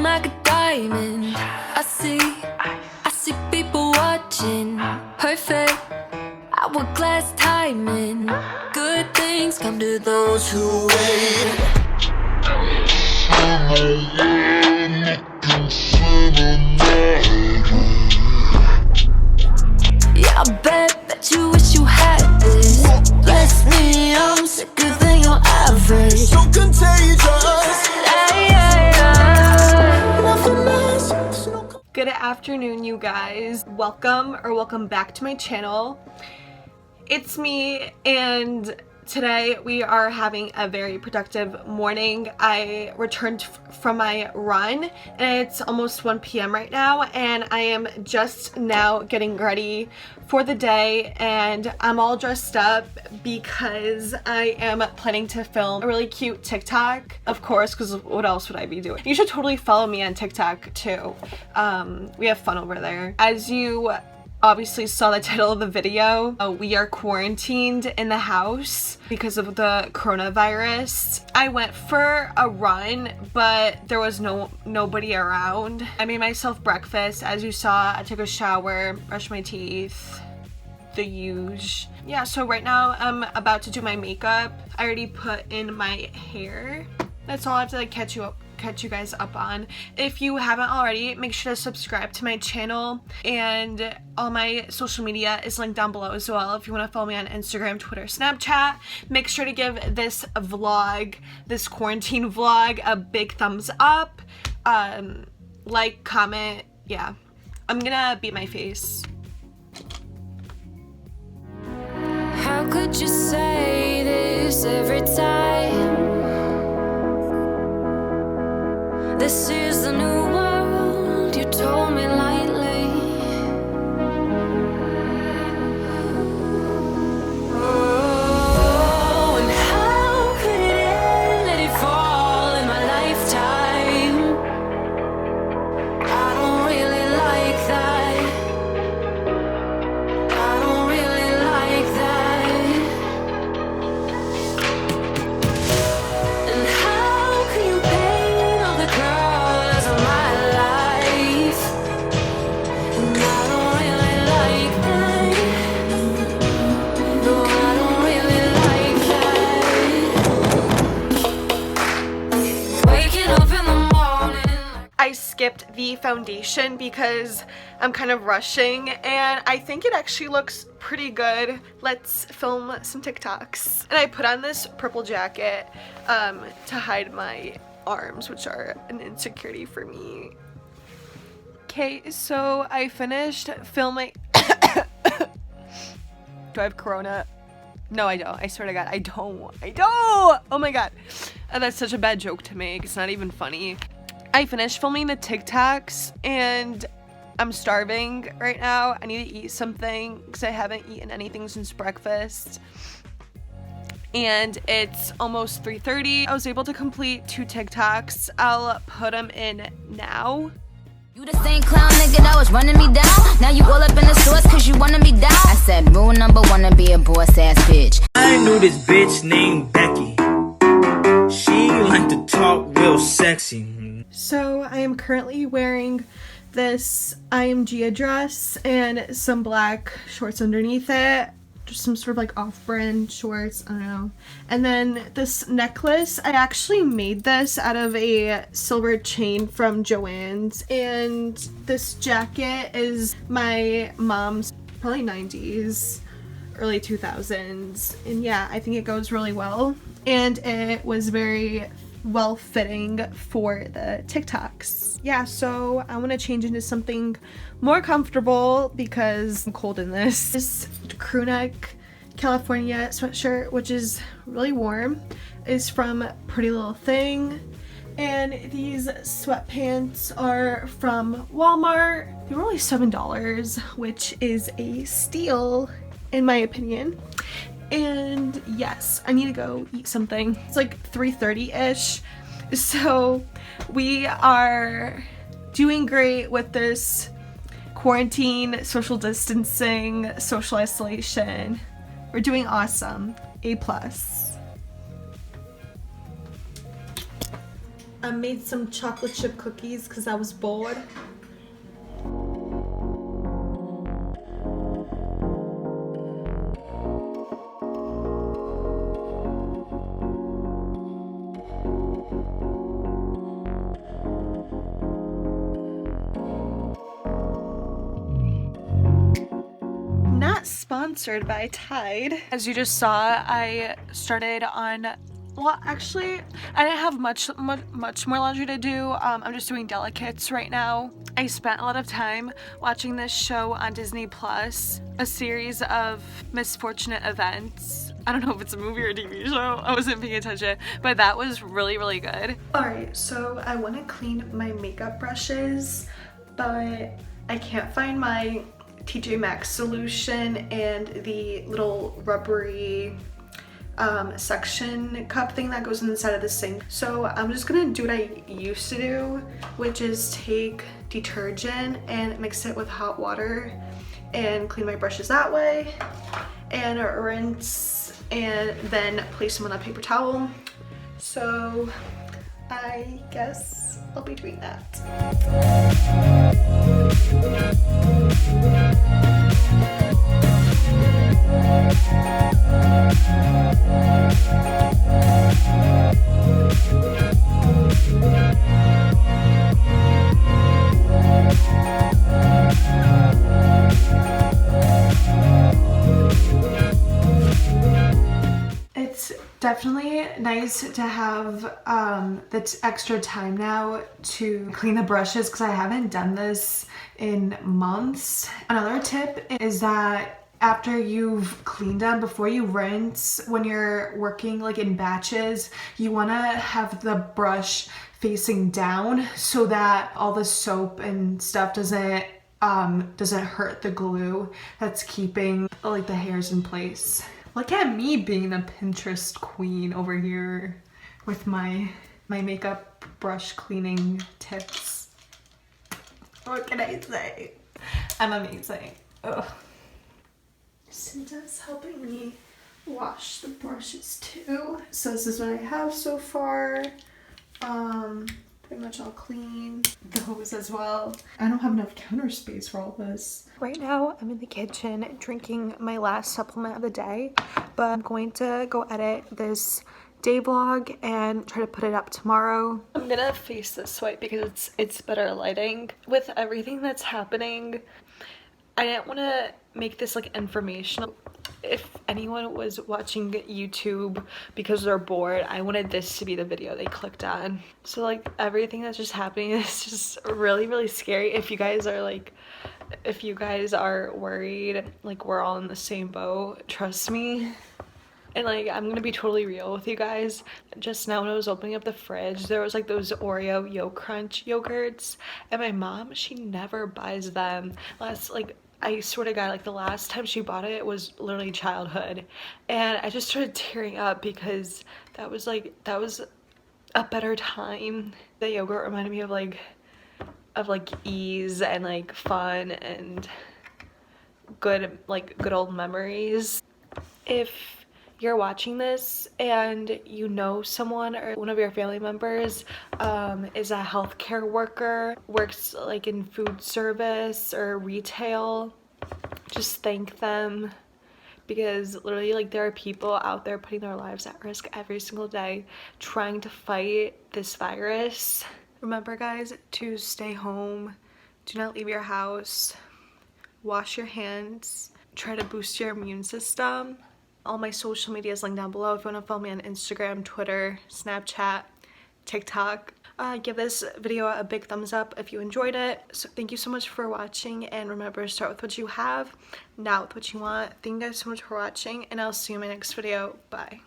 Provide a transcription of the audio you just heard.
like a diamond. I see people watching. Perfect hourglass timing. Good things come to those who wait. Yeah, I bet that you wish you had this. Bless me, I'm sicker than your average. So contagious. Good afternoon, you guys. Welcome back to my channel. It's me, and today we are having a very productive morning. I returned from my run, and it's almost 1 p.m. right now, and I am just now getting ready for the day, and I'm all dressed up because I am planning to film a really cute TikTok, of course, because what else would I be doing? You should totally follow me on TikTok too. We have fun over there. As you obviously saw the title of the video, we are quarantined in the house because of the coronavirus. I went for a run, but there was nobody around. I made myself breakfast. As you saw, I took a shower, brushed my teeth, the huge. Yeah, so right now I'm about to do my makeup. I already put in my hair. That's all I have to catch you guys up on. If you haven't already, make sure to subscribe to my channel, and all my social media is linked down below as well. If you want to follow me on Instagram, Twitter, Snapchat, make sure to give this vlog, this quarantine vlog, a big thumbs up, like, comment. Yeah, I'm gonna beat my face. How could you say this every time? This is the new world, you told me lightly. Oh, and how could it end? Let it fall in my lifetime. I don't really like that. I don't really like that. And how can you paint all the colors of my life? And I don't really like that. No, I don't really like that. Waking up in the morning. I skipped the foundation because I'm kind of rushing, and I think it actually looks pretty good. Let's film some TikToks. And I put on this purple jacket to hide my arms, which are an insecurity for me. Okay, so I finished filming. Do I have corona? No, I don't. I swear to God, I don't. Oh my God. That's such a bad joke to make. It's not even funny. I finished filming the TikToks, and I'm starving right now. I need to eat something because I haven't eaten anything since breakfast. And it's almost 3:30. I was able to complete 2 TikToks. I'll put them in now. You the same clown nigga that was running me down. Now you all up in the stores cause you wanna be down. I said rule number 1 to be a boss ass bitch. I knew this bitch named Becky. She liked to talk real sexy. So I am currently wearing this IMG dress and some black shorts underneath it. Just some sort of like off-brand shorts, I don't know. And then this necklace, I actually made this out of a silver chain from Joann's. And this jacket is my mom's, probably 90s, early 2000s. And yeah, I think it goes really well. And it was very well fitting for the TikToks. Yeah, so I want to change into something more comfortable because I'm cold in this. This crew neck California sweatshirt, which is really warm, is from Pretty Little Thing. And these sweatpants are from Walmart. They were only $7, which is a steal in my opinion. And yes, I need to go eat something. It's like 3:30-ish. So we are doing great with this quarantine, social distancing, social isolation. We're doing awesome. A+. I made some chocolate chip cookies because I was bored. Not sponsored by Tide. As you just saw, I started on, well, actually, I didn't have much more laundry to do. I'm just doing delicates right now. I spent a lot of time watching this show on Disney Plus, a series of misfortunate events. I don't know if it's a movie or a TV show. I wasn't paying attention, but that was really, really good. Alright, so I want to clean my makeup brushes, but I can't find my TJ Maxx solution and the little rubbery suction cup thing that goes inside of the sink. So I'm just gonna do what I used to do, which is take detergent and mix it with hot water and clean my brushes that way, and rinse and then place them on a paper towel. So I guess I'll be doing that. It's definitely nice to have the extra time now to clean the brushes because I haven't done this in months. Another tip is that after you've cleaned them, before you rinse, when you're working like in batches, you want to have the brush facing down so that all the soap and stuff doesn't hurt the glue that's keeping like the hairs in place. Look at me being the Pinterest queen over here with my makeup brush cleaning tips. What can I say? I'm amazing. Ugh. Cinta's helping me wash the brushes too. So this is what I have so far. Pretty much all clean. Those as well. I don't have enough counter space for all this. Right now I'm in the kitchen drinking my last supplement of the day, but I'm going to go edit this day vlog and try to put it up tomorrow. I'm gonna face this way because it's better lighting. With everything that's happening, I didn't want to make this like informational. If anyone was watching YouTube because they're bored, I wanted this to be the video they clicked on. So like everything that's just happening is just really, really scary. If you guys are worried, like we're all in the same boat, trust me. And like, I'm gonna be totally real with you guys. Just now when I was opening up the fridge, there was like those Oreo Yo Crunch yogurts, and my mom, she never buys them. I swear to God, like the last time she bought it was literally childhood. And I just started tearing up because that was a better time. The yogurt reminded me of ease and like fun and good old memories. If you're watching this and you know someone or one of your family members is a healthcare worker, works like in food service or retail, just thank them, because literally like there are people out there putting their lives at risk every single day trying to fight this virus. Remember guys, to stay home, do not leave your house, wash your hands, try to boost your immune system. All my social media is linked down below if you want to follow me on Instagram, Twitter, Snapchat, TikTok. Give this video a big thumbs up if you enjoyed it. So thank you so much for watching, and remember, start with what you have, not with what you want. Thank you guys so much for watching, and I'll see you in my next video. Bye.